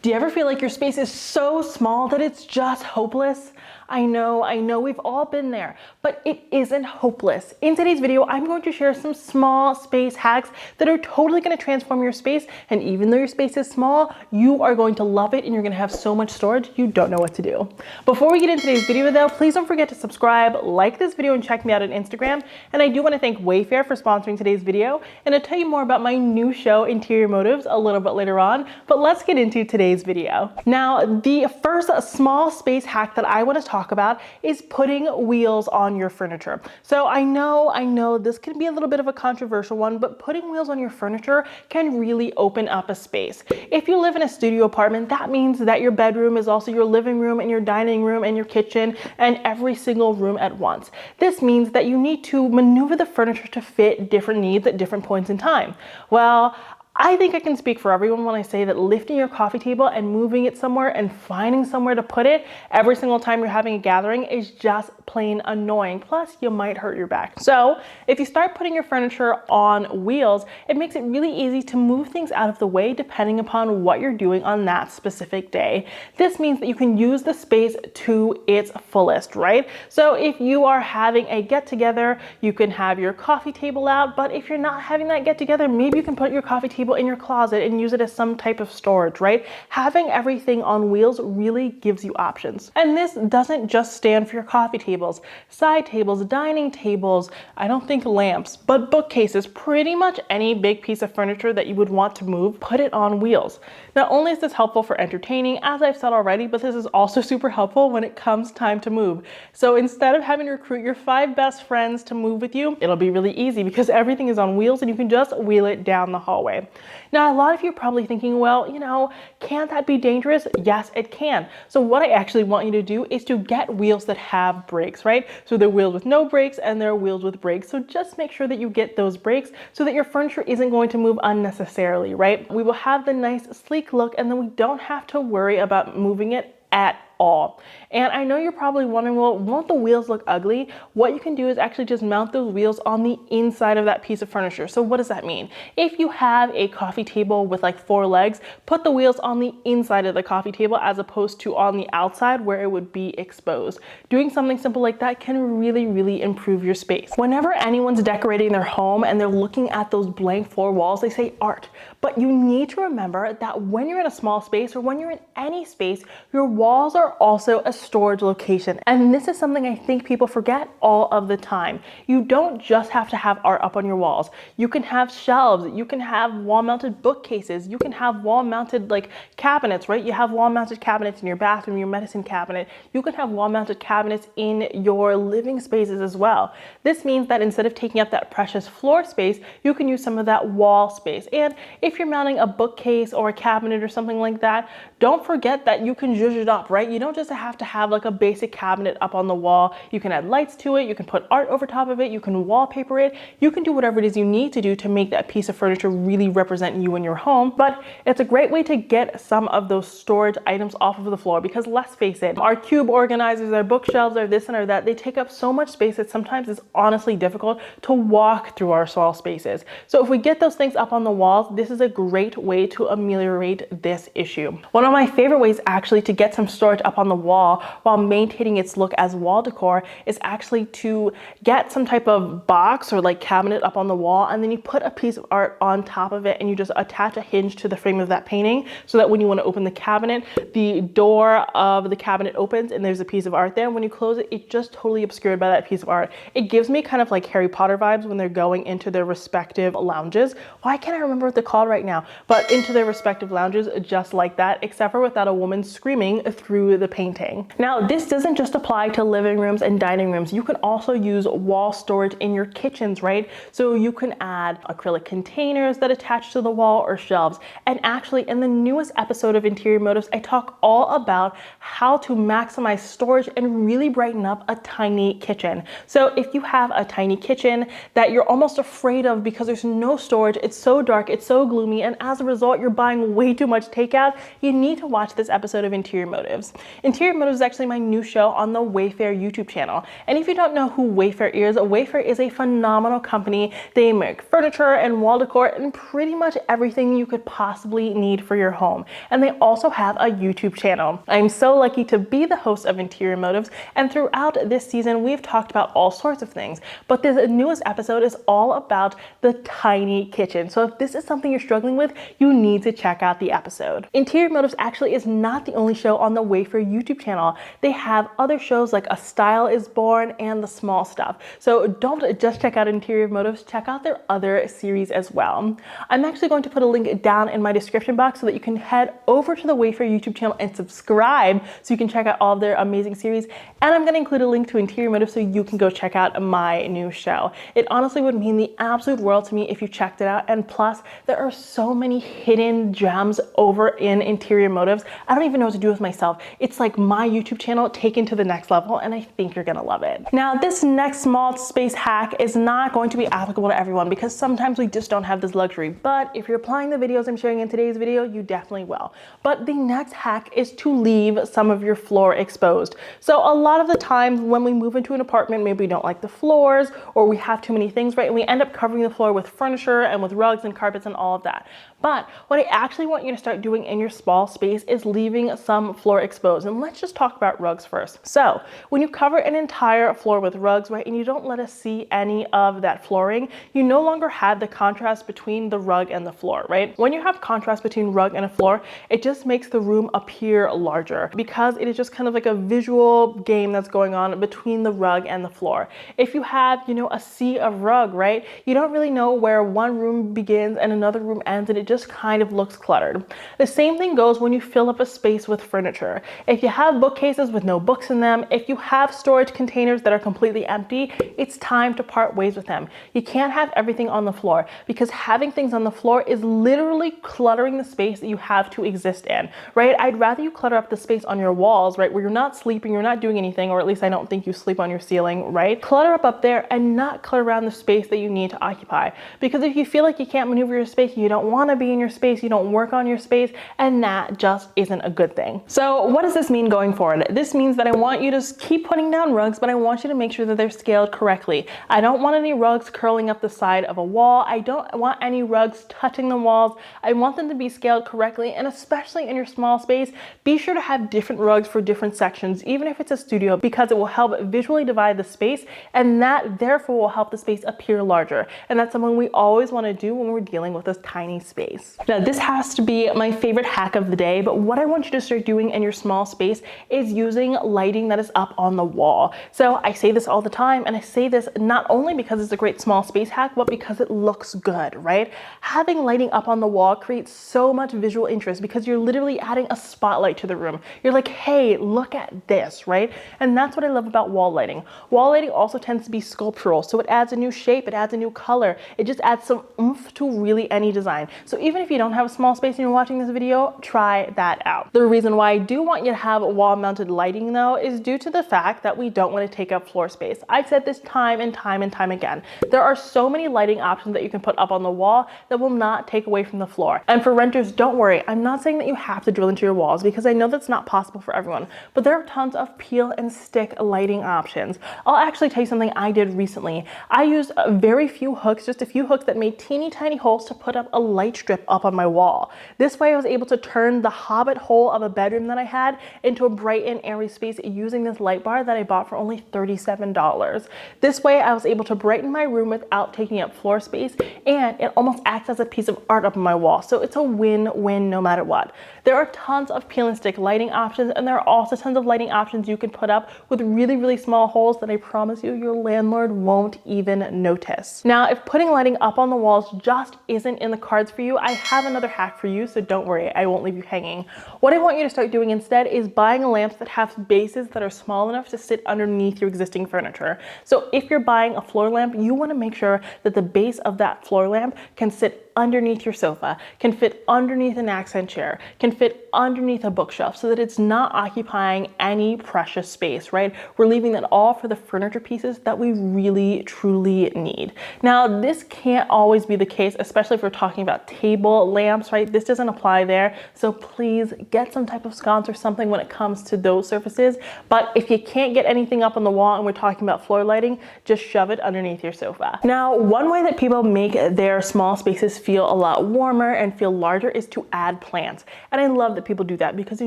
Do you ever feel like your space is so small that it's just hopeless? I know we've all been there, but it isn't hopeless. In today's video, I'm going to share some small space hacks that are totally going to transform your space. And even though your space is small, you are going to love it and you're going to have so much storage, you don't know what to do. Before we get into today's video though, please don't forget to subscribe, like this video, and check me out on Instagram. And I do want to thank Wayfair for sponsoring today's video. And I'll tell you more about my new show, Interior Motives, a little bit later on, but let's get into today's video. Now, the first small space hack that I want to talk about is putting wheels on your furniture. So I know this can be a little bit of a controversial one, but putting wheels on your furniture can really open up a space. If you live in a studio apartment, that means that your bedroom is also your living room and your dining room and your kitchen and every single room at once. This means that you need to maneuver the furniture to fit different needs at different points in time. Well, I think I can speak for everyone when I say that lifting your coffee table and moving it somewhere and finding somewhere to put it every single time you're having a gathering is just plain annoying. Plus, you might hurt your back. So if you start putting your furniture on wheels, it makes it really easy to move things out of the way depending upon what you're doing on that specific day. This means that you can use the space to its fullest, right? So if you are having a get-together, you can have your coffee table out, but if you're not having that get-together, maybe you can put your coffee table in your closet and use it as some type of storage, right? Having everything on wheels really gives you options. And this doesn't just stand for your coffee tables, side tables, dining tables, I don't think lamps, but bookcases, pretty much any big piece of furniture that you would want to move, put it on wheels. Not only is this helpful for entertaining, as I've said already, but this is also super helpful when it comes time to move. So instead of having to recruit your 5 best friends to move with you, it'll be really easy because everything is on wheels and you can just wheel it down the hallway. Now, a lot of you are probably thinking, well, can't that be dangerous? Yes, it can. So what I actually want you to do is to get wheels that have brakes, right? So there are wheels with no brakes and there are wheels with brakes. So just make sure that you get those brakes so that your furniture isn't going to move unnecessarily, right? We will have the nice sleek look and then we don't have to worry about moving it at all. And I know you're probably wondering, well, won't the wheels look ugly? What you can do is actually just mount those wheels on the inside of that piece of furniture. So what does that mean? If you have a coffee table with like 4 legs, put the wheels on the inside of the coffee table as opposed to on the outside where it would be exposed. Doing something simple like that can really, really improve your space. Whenever anyone's decorating their home and they're looking at those blank 4 walls, they say art. But you need to remember that when you're in a small space or when you're in any space, your walls are also a storage location. And this is something I think people forget all of the time. You don't just have to have art up on your walls. You can have shelves, you can have wall-mounted bookcases, you can have wall-mounted like cabinets, right? You have wall-mounted cabinets in your bathroom, your medicine cabinet. You can have wall-mounted cabinets in your living spaces as well. This means that instead of taking up that precious floor space, you can use some of that wall space. And if you're mounting a bookcase or a cabinet or something like that, don't forget that you can zhuzh it up, right? You don't just have to have like a basic cabinet up on the wall. You can add lights to it. You can put art over top of it. You can wallpaper it. You can do whatever it is you need to do to make that piece of furniture really represent you and your home. But it's a great way to get some of those storage items off of the floor because let's face it, our cube organizers, our bookshelves, our this and our that, they take up so much space that sometimes it's honestly difficult to walk through our small spaces. So if we get those things up on the walls, this is a great way to ameliorate this issue. One of my favorite ways actually to get some storage up on the wall while maintaining its look as wall decor is actually to get some type of box or like cabinet up on the wall and then you put a piece of art on top of it and you just attach a hinge to the frame of that painting so that when you want to open the cabinet, the door of the cabinet opens and there's a piece of art there. When you close it, it's just totally obscured by that piece of art. It gives me kind of like Harry Potter vibes when they're going into their respective lounges. Why can't I remember what they're called right now? But into their respective lounges just like that, except for without a woman screaming through the painting. Now, this doesn't just apply to living rooms and dining rooms. You can also use wall storage in your kitchens, right? So you can add acrylic containers that attach to the wall or shelves. And actually, in the newest episode of Interior Motives, I talk all about how to maximize storage and really brighten up a tiny kitchen. So if you have a tiny kitchen that you're almost afraid of because there's no storage, it's so dark, it's so gloomy, and as a result, you're buying way too much takeout, you need to watch this episode of Interior Motives. Interior Motives is actually my new show on the Wayfair YouTube channel. And if you don't know who Wayfair is a phenomenal company. They make furniture and wall decor and pretty much everything you could possibly need for your home. And they also have a YouTube channel. I'm so lucky to be the host of Interior Motives, and throughout this season we've talked about all sorts of things, but this newest episode is all about the tiny kitchen. So if this is something you're struggling with, you need to check out the episode. Interior Motives actually is not the only show on the Wayfair YouTube channel. They have other shows like A Style is Born and The Small Stuff. So don't just check out Interior Motives, check out their other series as well. I'm actually going to put a link down in my description box so that you can head over to the Wayfair YouTube channel and subscribe so you can check out all of their amazing series. And I'm going to include a link to Interior Motives so you can go check out my new show. It honestly would mean the absolute world to me if you checked it out. And plus, there are so many hidden gems over in Interior Motives. I don't even know what to do with myself. It's like my YouTube channel taken to the next level, and I think you're gonna love it. Now, this next small space hack is not going to be applicable to everyone because sometimes we just don't have this luxury. But if you're applying the videos I'm sharing in today's video, you definitely will. But the next hack is to leave some of your floor exposed. So a lot of the times when we move into an apartment, maybe we don't like the floors or we have too many things, right? And we end up covering the floor with furniture and with rugs and carpets and all of that. But what I actually want you to start doing in your small space is leaving some floor exposed. And let's just talk about rugs first. So when you cover an entire floor with rugs, right, and you don't let us see any of that flooring, you no longer have the contrast between the rug and the floor, right? When you have contrast between rug and a floor, it just makes the room appear larger because it is just kind of like a visual game that's going on between the rug and the floor. If you have, a sea of rug, right, you don't really know where one room begins and another room ends, and it just kind of looks cluttered. The same thing goes when you fill up a space with furniture. If you have bookcases with no books in them, if you have storage containers that are completely empty, it's time to part ways with them. You can't have everything on the floor because having things on the floor is literally cluttering the space that you have to exist in, right? I'd rather you clutter up the space on your walls, right, where you're not sleeping, you're not doing anything, or at least I don't think you sleep on your ceiling, right? Clutter up there and not clutter around the space that you need to occupy. Because if you feel like you can't maneuver your space, you don't want to be in your space, you don't work on your space, and that just isn't a good thing. So what does this mean going forward? This means that I want you to keep putting down rugs, but I want you to make sure that they're scaled correctly. I don't want any rugs curling up the side of a wall. I don't want any rugs touching the walls. I want them to be scaled correctly, and especially in your small space, be sure to have different rugs for different sections, even if it's a studio, because it will help visually divide the space, and that therefore will help the space appear larger. And that's something we always want to do when we're dealing with this tiny space. Now, this has to be my favorite hack of the day, but what I want you to start doing in your small space is using lighting that is up on the wall. So I say this all the time, and I say this not only because it's a great small space hack, but because it looks good, right? Having lighting up on the wall creates so much visual interest because you're literally adding a spotlight to the room. You're like, hey, look at this, right? And that's what I love about wall lighting. Wall lighting also tends to be sculptural, so it adds a new shape, it adds a new color, it just adds some oomph to really any design. So even if you don't have a small space and you're watching this video, try that out. The reason why I do want you to have wall mounted lighting though is due to the fact that we don't want to take up floor space. I've said this time and time and time again. There are so many lighting options that you can put up on the wall that will not take away from the floor. And for renters, don't worry, I'm not saying that you have to drill into your walls because I know that's not possible for everyone, but there are tons of peel and stick lighting options. I'll actually tell you something I did recently. I used very few hooks, just a few hooks that made teeny tiny holes to put up a light strip up on my wall. This way I was able to turn the hobbit hole of a bedroom that I had into a bright and airy space using this light bar that I bought for only $37. This way I was able to brighten my room without taking up floor space, and it almost acts as a piece of art up on my wall. So it's a win-win no matter what. There are tons of peel and stick lighting options, and there are also tons of lighting options you can put up with really, really small holes that I promise you your landlord won't even notice. Now, if putting lighting up on the walls just isn't in the cards for you, I have another hack for you, so don't worry, I won't leave you hanging. What I want you to start doing instead is buying lamps that have bases that are small enough to sit underneath your existing furniture. So if you're buying a floor lamp, you want to make sure that the base of that floor lamp can sit underneath your sofa, can fit underneath an accent chair, can fit underneath a bookshelf, so that it's not occupying any precious space, right? We're leaving that all for the furniture pieces that we really truly need. Now, this can't always be the case, especially if we're talking about table lamps, right? This doesn't apply there. So please get some type of sconce or something when it comes to those surfaces. But if you can't get anything up on the wall and we're talking about floor lighting, just shove it underneath your sofa. Now, one way that people make their small spaces feel a lot warmer and feel larger is to add plants. And I love that people do that because you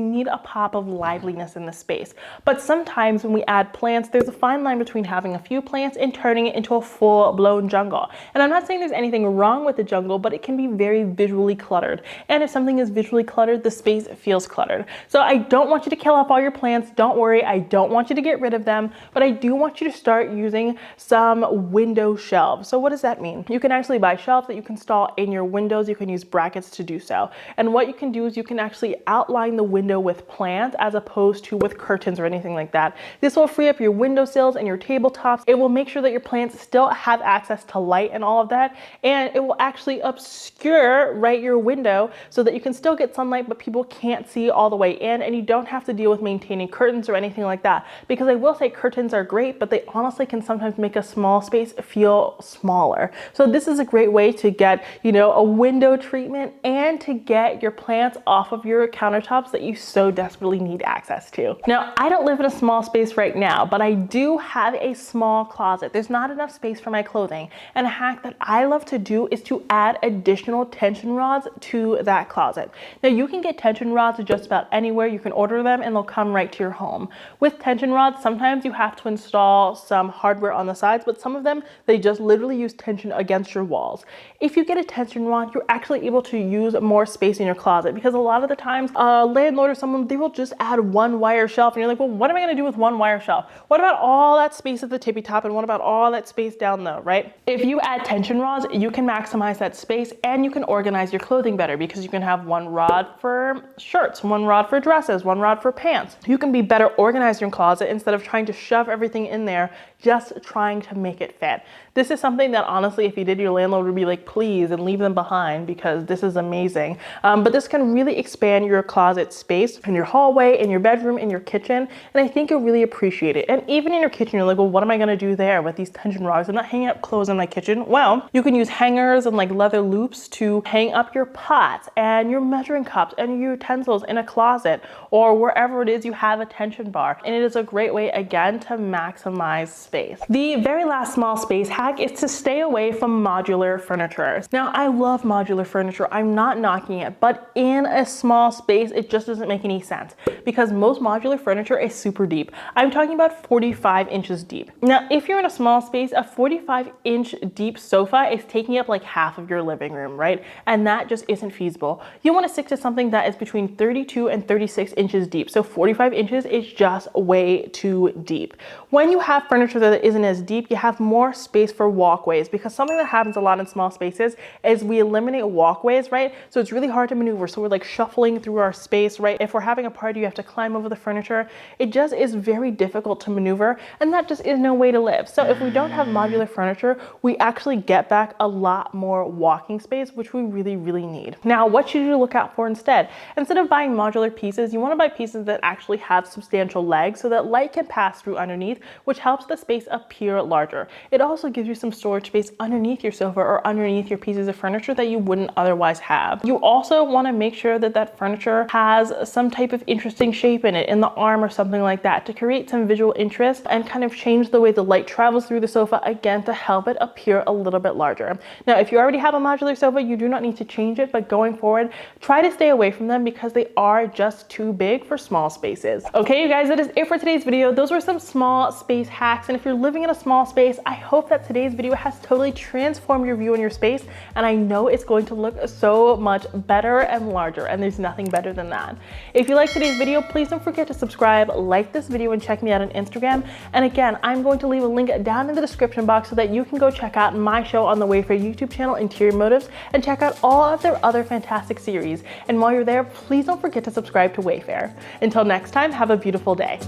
need a pop of liveliness in the space. But sometimes when we add plants, there's a fine line between having a few plants and turning it into a full-blown jungle. And I'm not saying there's anything wrong with the jungle, but it can be very visually cluttered. And if something is visually cluttered, the space feels cluttered. So I don't want you to kill off all your plants. Don't worry, I don't want you to get rid of them, but I do want you to start using some window shelves. So what does that mean? You can actually buy shelves that you can install in your windows. You can use brackets to do so. And what you can do is you can actually outline the window with plants as opposed to with curtains or anything like that. This will free up your windowsills and your tabletops. It will make sure that your plants still have access to light and all of that. And it will actually obscure, right, your window so that you can still get sunlight, but people can't see all the way in, and you don't have to deal with maintaining curtains or anything like that. Because I will say curtains are great, but they honestly can sometimes make a small space feel smaller. So this is a great way to get, you know, a window treatment and to get your plants off of your countertops that you so desperately need access to. Now, I don't live in a small space right now, but I do have a small closet. There's not enough space for my clothing. And a hack that I love to do is to add additional tension rods to that closet. Now, you can get tension rods just about anywhere. You can order them and they'll come right to your home. With tension rods, sometimes you have to install some hardware on the sides, but some of them, they just literally use tension against your walls. If you get a tension rod, you're actually able to use more space in your closet, because a lot of the times a landlord or someone, they will just add one wire shelf and you're like, well, what am I going to do with one wire shelf? What about all that space at the tippy top, and what about all that space down low, right? If you add tension rods, you can maximize that space and you can organize your clothing better, because you can have one rod for shirts, one rod for dresses, one rod for pants. You can be better organized in your closet instead of trying to shove everything in there, just trying to make it fit. This is something that honestly, if you did, your landlord would be like, please, and leave them behind, because this is amazing. But this can really expand your closet space in your hallway, in your bedroom, in your kitchen. And I think you'll really appreciate it. And even in your kitchen, you're like, well, what am I going to do there with these tension rods? I'm not hanging up clothes in my kitchen. Well, you can use hangers and like leather loops to hang up your pots and your measuring cups and your utensils in a closet or wherever it is you have a tension bar. And it is a great way, again, to maximize space. The very last small space hack is to stay away from modular furniture. Now, I love modular furniture. I'm not knocking it, but in a small space, it just doesn't make any sense, because most modular furniture is super deep. I'm talking about 45 inches deep. Now, if you're in a small space, a 45-inch deep sofa is taking up like half of your living room, right? And that just isn't feasible. You want to stick to something that is between 32 and 36 inches deep. So 45 inches is just way too deep. When you have furniture that isn't as deep, you have more space for walkways, because something that happens a lot in small spaces is we eliminate walkways, right? So it's really hard to maneuver. So we're like shuffling through our space, right? If we're having a party, you have to climb over the furniture. It just is very difficult to maneuver, and that just is no way to live. So if we don't have modular furniture, we actually get back a lot more walking space, which we really, really need. Now, what should you look out for instead? Instead of buying modular pieces, you want to buy pieces that actually have substantial legs so that light can pass through underneath, which helps the space appear larger. It also gives you some storage space underneath your sofa or underneath your pieces of furniture that you wouldn't otherwise have. You also want to make sure that that furniture has some type of interesting shape in it, in the arm or something like that, to create some visual interest and kind of change the way the light travels through the sofa, again, to help it appear a little bit larger. Now, if you already have a modular sofa, you do not need to change it, but going forward, try to stay away from them because they are just too big for small spaces. Okay, you guys, that is it for today's video. Those were some small space hacks. And if you're living in a small space, I hope that today's video has totally transformed your view in your space. And I know it's going to look so much better and larger, and there's nothing better than that. If you like today's video, please don't forget to subscribe, like this video, and check me out on Instagram. And again, I'm going to leave a link down in the description box so that you can go check out my show on the Wayfair YouTube channel, Interior Motives, and check out all of their other fantastic series. And while you're there, please don't forget to subscribe to Wayfair. Until next time, have a beautiful day.